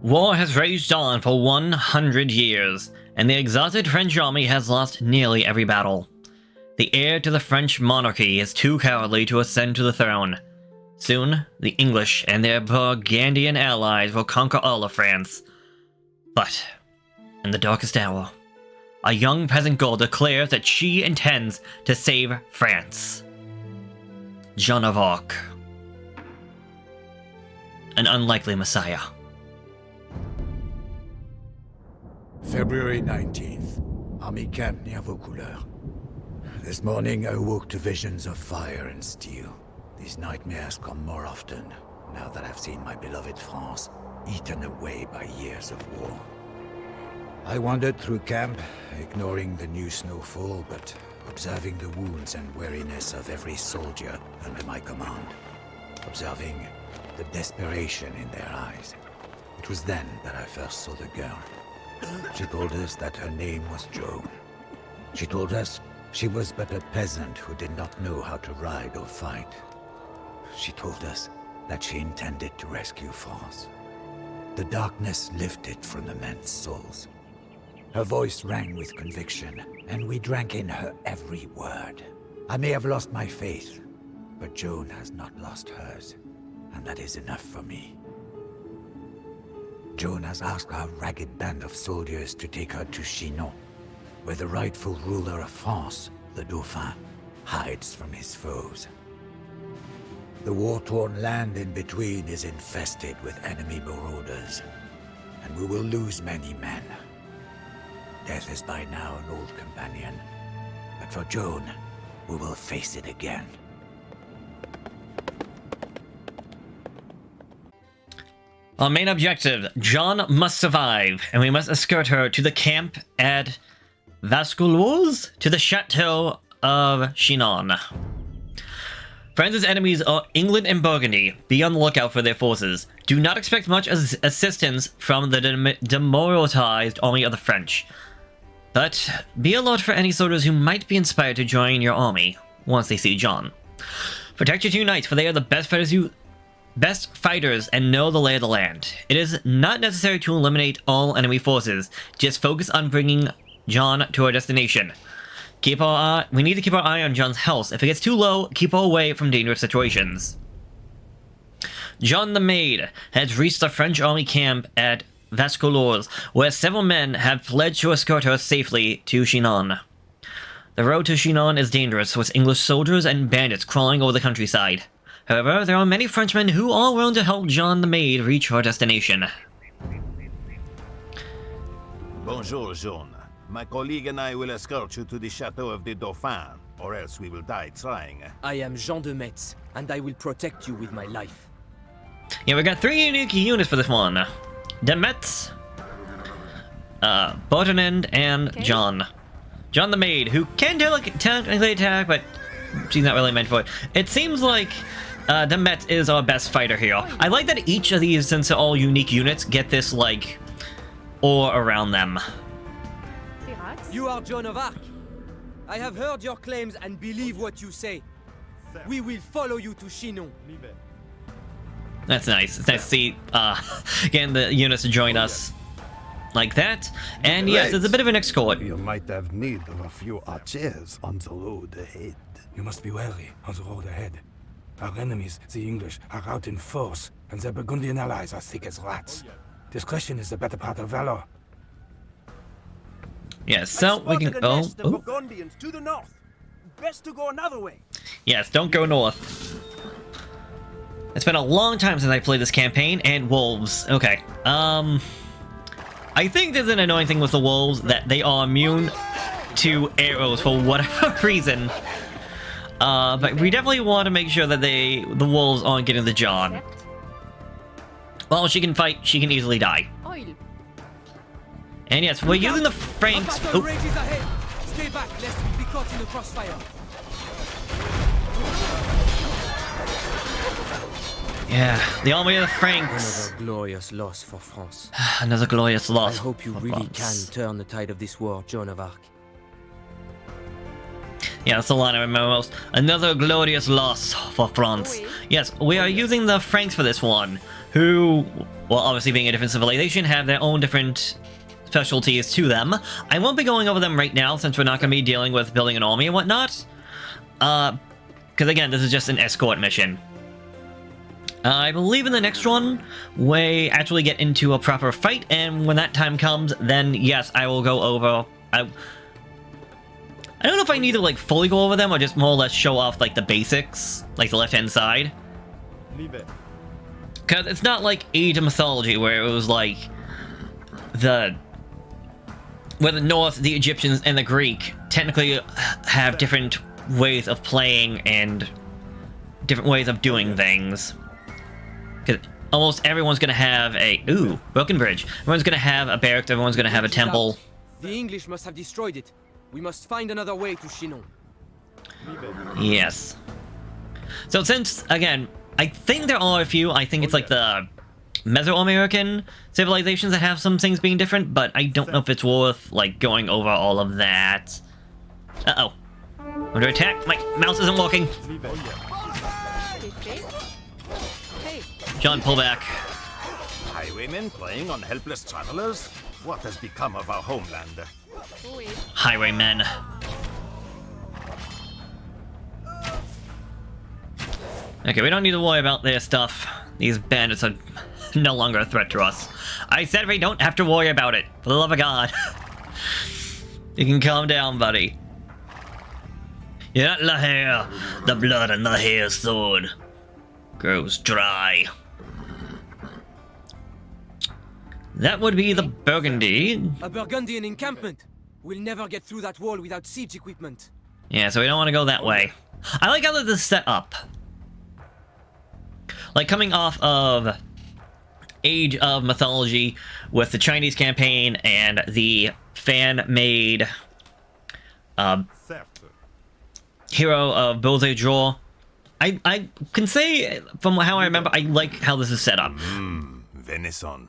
War has raged on for 100 years, and the exhausted French army has lost nearly every battle. The heir to the French monarchy is too cowardly to ascend to the throne. Soon, the English and their Burgundian allies will conquer all of France. But, in the darkest hour, a young peasant girl declares that she intends to save France. Joan of Arc. An unlikely messiah. February 19th. Army camp near Vaucouleurs. This morning I awoke to visions of fire and steel. These nightmares come more often, now that I've seen my beloved France eaten away by years of war. I wandered through camp, ignoring the new snowfall, but observing the wounds and weariness of every soldier under my command. Observing the desperation in their eyes. It was then that I first saw the girl. She told us that her name was Joan. She told us she was but a peasant who did not know how to ride or fight. She told us that she intended to rescue France. The darkness lifted from the men's souls. Her voice rang with conviction, and we drank in her every word. I may have lost my faith, but Joan has not lost hers, and that is enough for me. Joan has asked our ragged band of soldiers to take her to Chinon, where the rightful ruler of France, the Dauphin, hides from his foes. The war-torn land in between is infested with enemy marauders, and we will lose many men. Death is by now an old companion, but for Joan, we will face it again. Our main objective, Joan must survive, and we must escort her to the camp at Vaucouleurs to the Chateau of Chinon. France's enemies are England and Burgundy. Be on the lookout for their forces. Do not expect much assistance from the demoralized army of the French. But be alert for any soldiers who might be inspired to join your army once they see Joan. Protect your two knights, for they are the best fighters and know the lay of the land. It is not necessary to eliminate all enemy forces. Just focus on bringing Joan to our destination. We need to keep our eye on Joan's health. If it gets too low, keep her away from dangerous situations. Joan the Maid has reached the French army camp at Vaucouleurs, where several men have pledged to escort her safely to Chinon. The road to Chinon is dangerous, with English soldiers and bandits crawling over the countryside. However, there are many Frenchmen who are willing to help Joan the Maid reach her destination. Bonjour, Joan. My colleague and I will escort you to the Chateau of the Dauphin, or else we will die trying. I am Jean de Metz, and I will protect you with my life. Yeah, we got 3 unique units for this one. De Metz, Bertrand, and okay. Joan the Maid, who can technically attack, but she's not really meant for it. It seems like De Metz is our best fighter here. I like that each of these, since they're all unique units, get this, like, aura around them. You are Joan of Arc. I have heard your claims and believe what you say. We will follow you to Chinon. That's nice. It's nice to see, getting the units to join us like that. And yes, it's a bit of an escort. You might have need of a few archers on the road ahead. You must be wary on the road ahead. Our enemies, the English, are out in force, and their Burgundian allies are thick as rats. Discretion is the better part of valor. Yes, so we can go. The Burgundians to the north. Best to go another way. Yes, don't go north. It's been a long time since I played this campaign, and wolves. Okay. I think there's an annoying thing with the wolves that they are immune to arrows for whatever reason. But we definitely want to make sure that the wolves aren't getting the Joan. Well, she can fight. She can easily die. And yes, we're using the Franks. Oh. Stay back, lest we be caught in the crossfire. Yeah, the army of the Franks. Another glorious loss for France. Another glorious loss. I hope you really can turn the tide of this war, Joan of Arc. Yeah, that's the line I remember most. Another glorious loss for France. Yes, we are using the Franks for this one, who, well, obviously being a different civilization, have their own different specialties to them. I won't be going over them right now since we're not going to be dealing with building an army and whatnot. Because again, this is just an escort mission. I believe in the next one, we actually get into a proper fight, and when that time comes, then yes, I will go over... I don't know if I need to, like, fully go over them, or just more or less show off, like, the basics, like the left-hand side. Because it's not like Age of Mythology, where it was, like, where the North, the Egyptians, and the Greek technically have different ways of playing and different ways of doing things. Because almost everyone's going to have a... Ooh, broken bridge. Everyone's going to have a barracks, everyone's going to have a temple. The English must have destroyed it. We must find another way to Chinon. Yes. So since, again, I think there are a few, I think it's like the Mesoamerican civilizations that have some things being different, but I don't know if it's worth, like, going over all of that. Uh-oh. Under attack? My mouse isn't working. John, pull back. Highwaymen playing on helpless travelers? What has become of our homeland? Highwaymen. Okay, we don't need to worry about their stuff. These bandits are no longer a threat to us. I said we don't have to worry about it. For the love of God. You can calm down, buddy. You're not Lahair. The blood on Lahair's sword grows dry. That would be the Burgundy. A Burgundian encampment. We'll never get through that wall without siege equipment. Yeah, so we don't want to go that way. I like how this is set up. Like coming off of Age of Mythology with the Chinese campaign and the fan-made Hero of Beauzé-Jour. I can say, from how I remember, I like how this is set up. Venison.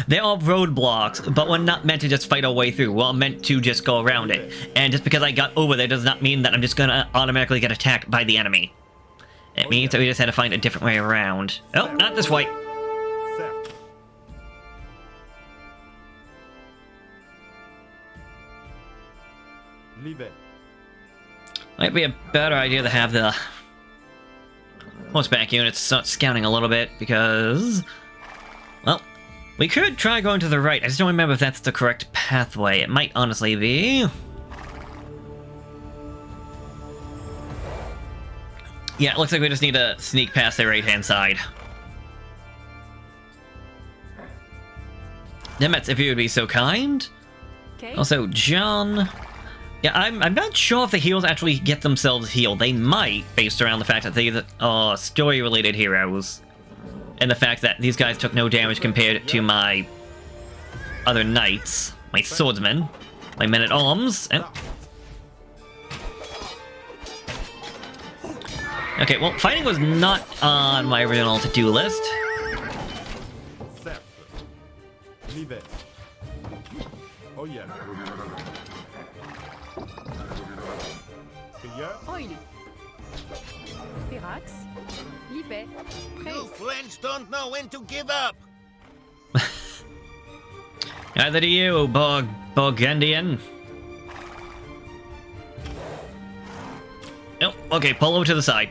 They're all roadblocks, but we're not meant to just fight our way through. We're meant to just go around it. And just because I got over there does not mean that I'm just gonna automatically get attacked by the enemy. It means that we just had to find a different way around. Oh, not this way. Might be a better idea to have the horseback units start scouting a little bit, because... Well, we could try going to the right. I just don't remember if that's the correct pathway. It might honestly be. Yeah, it looks like we just need to sneak past the right-hand side. Nemetz, if you would be so kind. Okay. Also, John... Yeah, I'm not sure if the heroes actually get themselves healed. They might, based around the fact that they are story-related heroes. And the fact that these guys took no damage compared to my other knights. My swordsmen. My men-at-arms. Okay, well, fighting was not on my original to-do list. Oh yeah. You French don't know when to give up. Neither do you, Burgundian. Nope, okay, pull over to the side.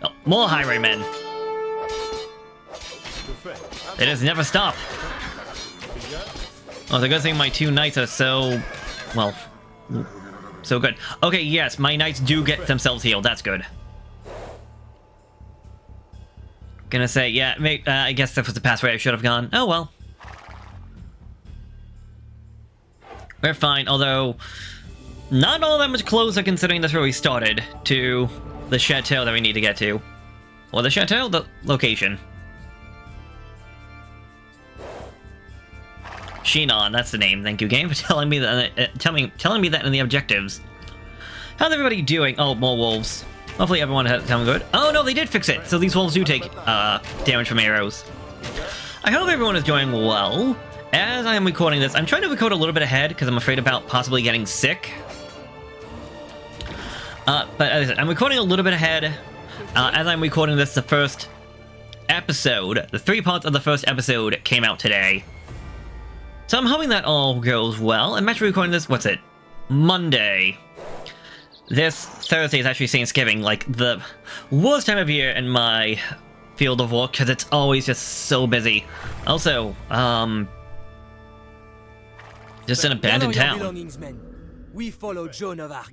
Oh, more highwaymen. They just never stop. Oh, it's a good thing my two knights are so... well... so good. Okay, yes, my knights do get themselves healed. That's good. Gonna say, yeah, I guess that was the pathway I should have gone. Oh, well. We're fine, although... not all that much closer considering that's where we started, to the chateau that we need to get to. Or the chateau? The location. Chinon, that's the name. Thank you, game, for telling me that. Telling me that in the objectives. How's everybody doing? Oh, more wolves. Hopefully everyone has come good. Oh no, they did fix it. So these wolves do take damage from arrows. I hope everyone is doing well. As I am recording this, I'm trying to record a little bit ahead because I'm afraid about possibly getting sick. But as I said, I'm recording a little bit ahead. As I'm recording this, the first episode, the 3 parts of the first episode came out today. So I'm hoping that all goes well. I'm actually recording this, what's it? Monday. This Thursday is actually Thanksgiving, like the worst time of year in my field of work, because it's always just so busy. Also, just in a abandoned Gather your town. belongings, men. We follow Joan of Arc.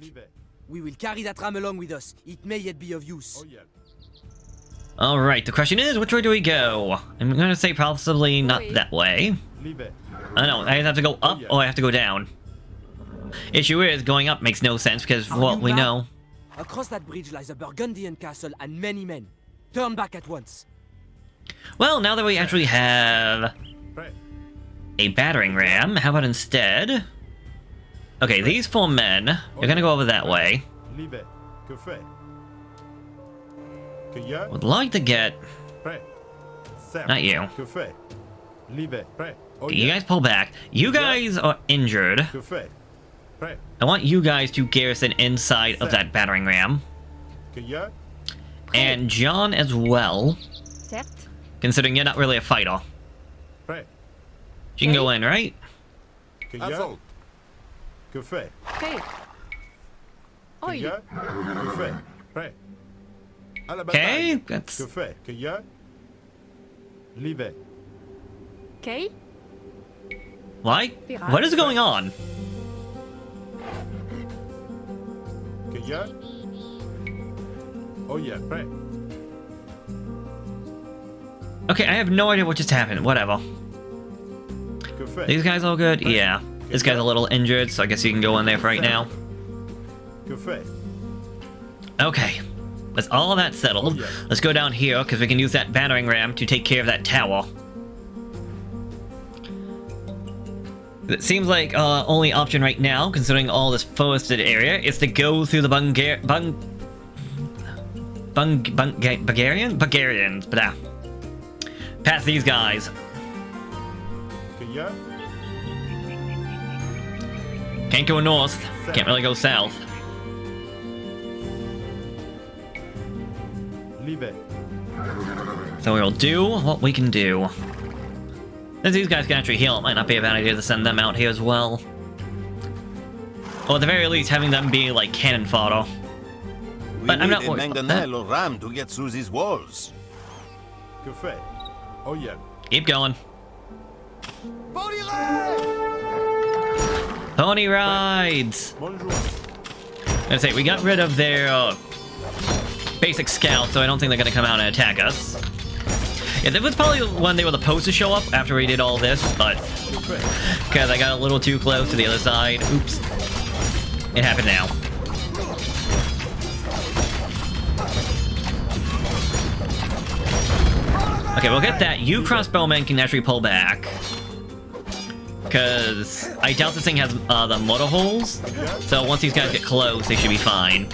We will carry that ram along with us. It may yet be of use. Alright, the question is, which way do we go? I'm gonna say possibly not that way. I know, I have to go up or I have to go down. Issue is, going up makes no sense because of what we know. Across that bridge lies a Burgundian castle and many men. Turn back at once. Well, now that we actually have a battering ram, how about instead... Okay, these 4 men are gonna go over that way. Would like to get... Not you. You guys pull back. You guys are injured. I want you guys to garrison inside of that battering ram. And John as well. Considering you're not really a fighter. You can go in, right? Okay, that's... Okay. Why? What is going on? Okay, I have no idea what just happened. Whatever. These guys all good? Yeah. This guy's a little injured, so I guess you can go in there for right now. Okay. With all that settled, let's go down here, because we can use that battering ram to take care of that tower. It seems like only option right now, considering all this forested area, is to go through the Bulgarians, but past these guys. Can't go north, can't really go south. So we'll do what we can do. Since these guys can actually heal, it might not be a bad idea to send them out here as well. Or at the very least, having them be like cannon fodder. But I'm not worried about that. or ram to get through these walls. Keep going. Pony rides! I say, we got rid of their basic scout, so I don't think they're gonna come out and attack us. Yeah, that was probably when they were supposed to show up after we did all this, but because I got a little too close to the other side. Oops. It happened now. Okay, we'll get that. You crossbowmen can actually pull back. Because I doubt this thing has the motor holes. So once these guys get close, they should be fine.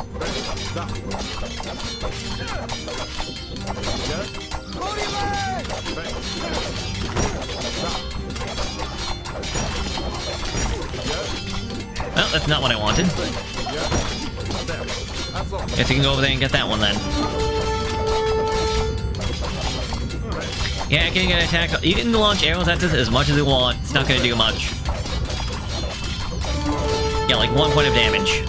Well, that's not what I wanted. Guess you can go over there and get that one then. Yeah, I can get attacked. You can launch arrows at this as much as you want. It's not gonna do much. Yeah, like 1 point of damage.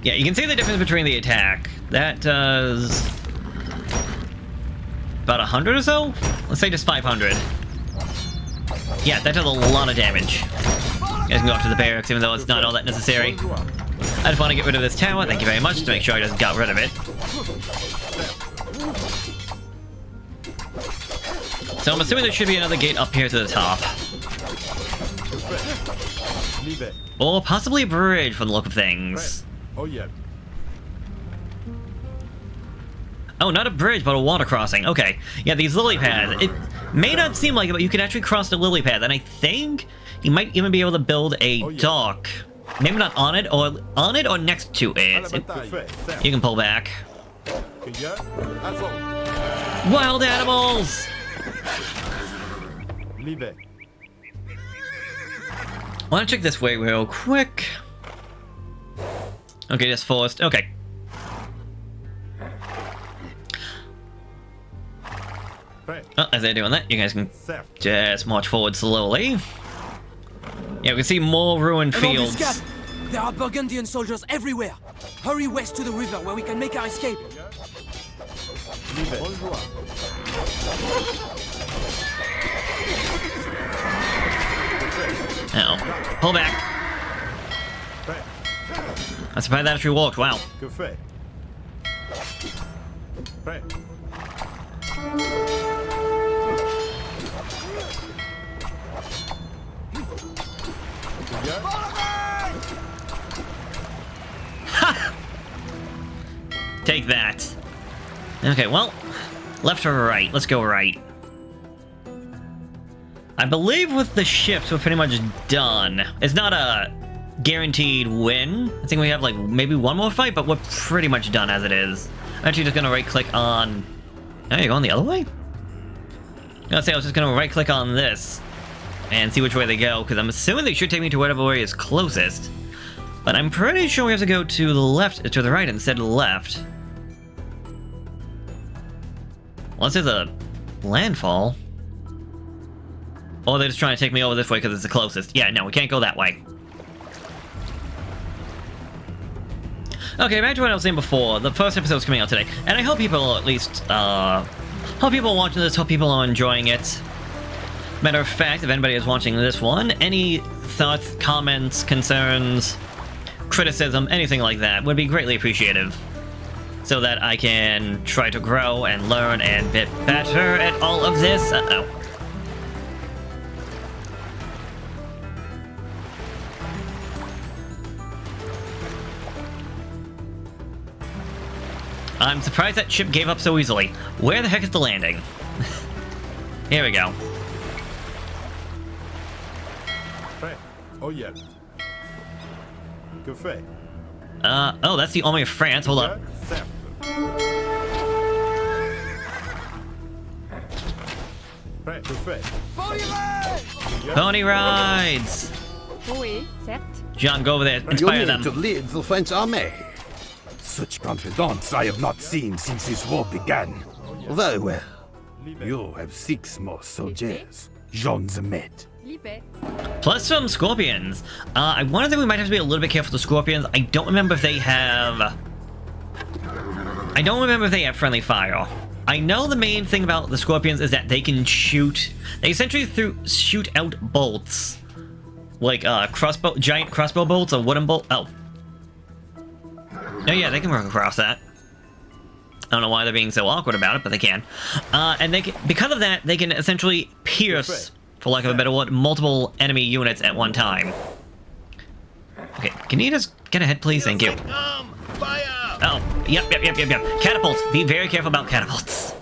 Yeah, you can see the difference between the attack. That does... about 100 or so? Let's say just 500. Yeah, that does a lot of damage. You guys can go up to the barracks, even though it's not all that necessary. I just want to get rid of this tower, thank you very much, to make sure I just got rid of it. So I'm assuming there should be another gate up here to the top. Or possibly a bridge from the look of things. Oh, not a bridge, but a water crossing. Okay. Yeah, these lily pads. It may not seem like it, but you can actually cross the lily pad, and I think you might even be able to build a dock. Maybe not on it or next to it. You can pull back. Wild animals! I want to check this way real quick. Okay, just forced. Okay. Oh, as they're doing that, you guys can just march forward slowly. Yeah, we can see more ruined fields. There are Burgundian soldiers everywhere. Hurry west to the river where we can make our escape. Uh-oh. Pull back. I'm surprised that actually walked. Wow. Take that. Okay, well, left or right? Let's go right. I believe with the ships, we're pretty much done. It's not a guaranteed win. I think we have, like, maybe one more fight, but we're pretty much done as it is. I'm actually just gonna right-click on... Oh, you're going the other way? I was gonna say, I was just gonna right-click on this and see which way they go, because I'm assuming they should take me to whatever way is closest. But I'm pretty sure we have to go to the left, to the right instead of the left. Unless there's a landfall. Or they're just trying to take me over this way because it's the closest. Yeah, no, we can't go that way. Okay, back to what I was saying before. The first episode's coming out today. And I hope people at least, hope people watching this, hope people are enjoying it. Matter of fact, if anybody is watching this one, any thoughts, comments, concerns, criticism, anything like that would be greatly appreciative. So that I can try to grow and learn and get better at all of this. Uh-oh. I'm surprised that ship gave up so easily. Where the heck is the landing? Here we go. Oh yeah. Oh, that's the army of France. Hold up. Pony rides! Oui, certes. John, go over there. You Inspire mean them. to lead the French army? Such confidence I have not seen since this war began. Very well. You have 6 more soldiers. Jean the Maid. Lippe. Plus some scorpions. I wonder if we might have to be a little bit careful with the scorpions. I don't remember if they have... friendly fire. I know the main thing about the scorpions is that they can shoot... They essentially shoot out bolts. Like, giant crossbow bolts or wooden bolt... Oh. Oh yeah, they can work across that. I don't know why they're being so awkward about it, but they can. And they can, because of that, they can essentially pierce, for lack of a better word, multiple enemy units at one time. Okay, can you just get ahead, please? Thank you. Oh, yep. Catapults. Be very careful about catapults.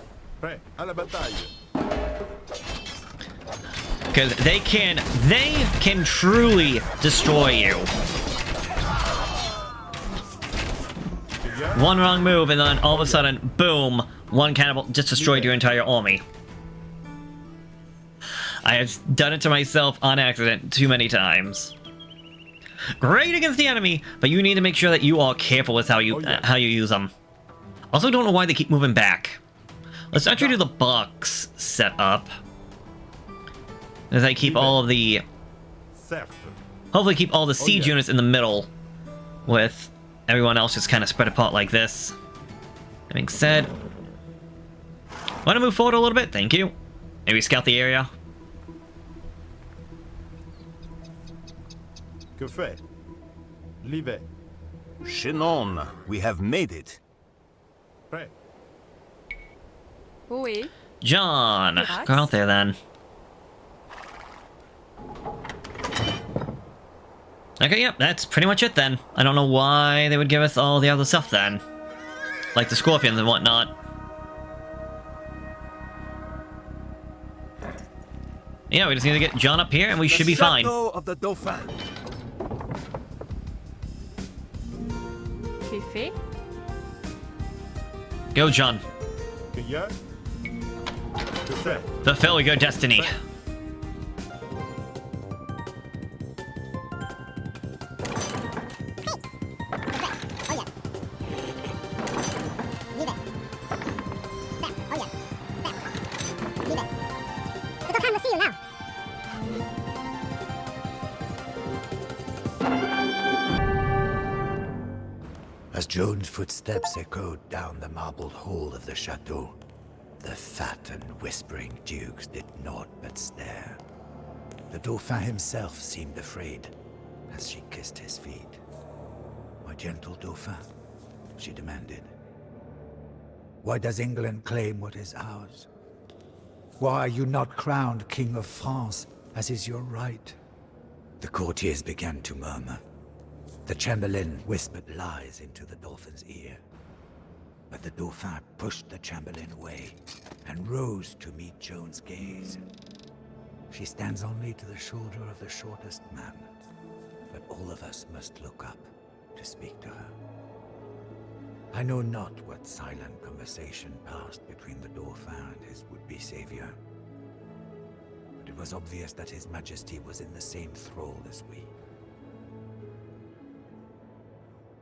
Because they can truly destroy you. One wrong move, and then all of a sudden, boom, one catapult just destroyed your entire army. I have done it to myself on accident too many times. Great against the enemy, but you need to make sure that you are careful with how you use them. Also, don't know why they keep moving back. Let's actually do the box setup. As I keep all of the... Hopefully keep all the siege units in the middle, with everyone else just kind of spread apart like this. That being said, want to move forward a little bit? Thank you. Maybe scout the area. Que fait? Live. Chinon, we have made it. Oui. John, go out there then. Okay, yep, that's pretty much it then. I don't know why they would give us all the other stuff then. Like the scorpions and whatnot. Yeah, we just need to get John up here and we should be fine. Chateau of the Dauphin. C'est fait. Go, John. Fulfill your destiny. As Joan's footsteps echoed down the marbled hall of the chateau, the fat and whispering dukes did naught but stare. The Dauphin himself seemed afraid as she kissed his feet. "My gentle Dauphin," she demanded. "Why does England claim what is ours? Why are you not crowned King of France, as is your right?" The courtiers began to murmur. The Chamberlain whispered lies into the Dauphin's ear. But the Dauphin pushed the Chamberlain away and rose to meet Joan's gaze. She stands only to the shoulder of the shortest man, but all of us must look up to speak to her. I know not what silent conversation passed between the Dauphin and his would-be savior, but it was obvious that His Majesty was in the same thrall as we.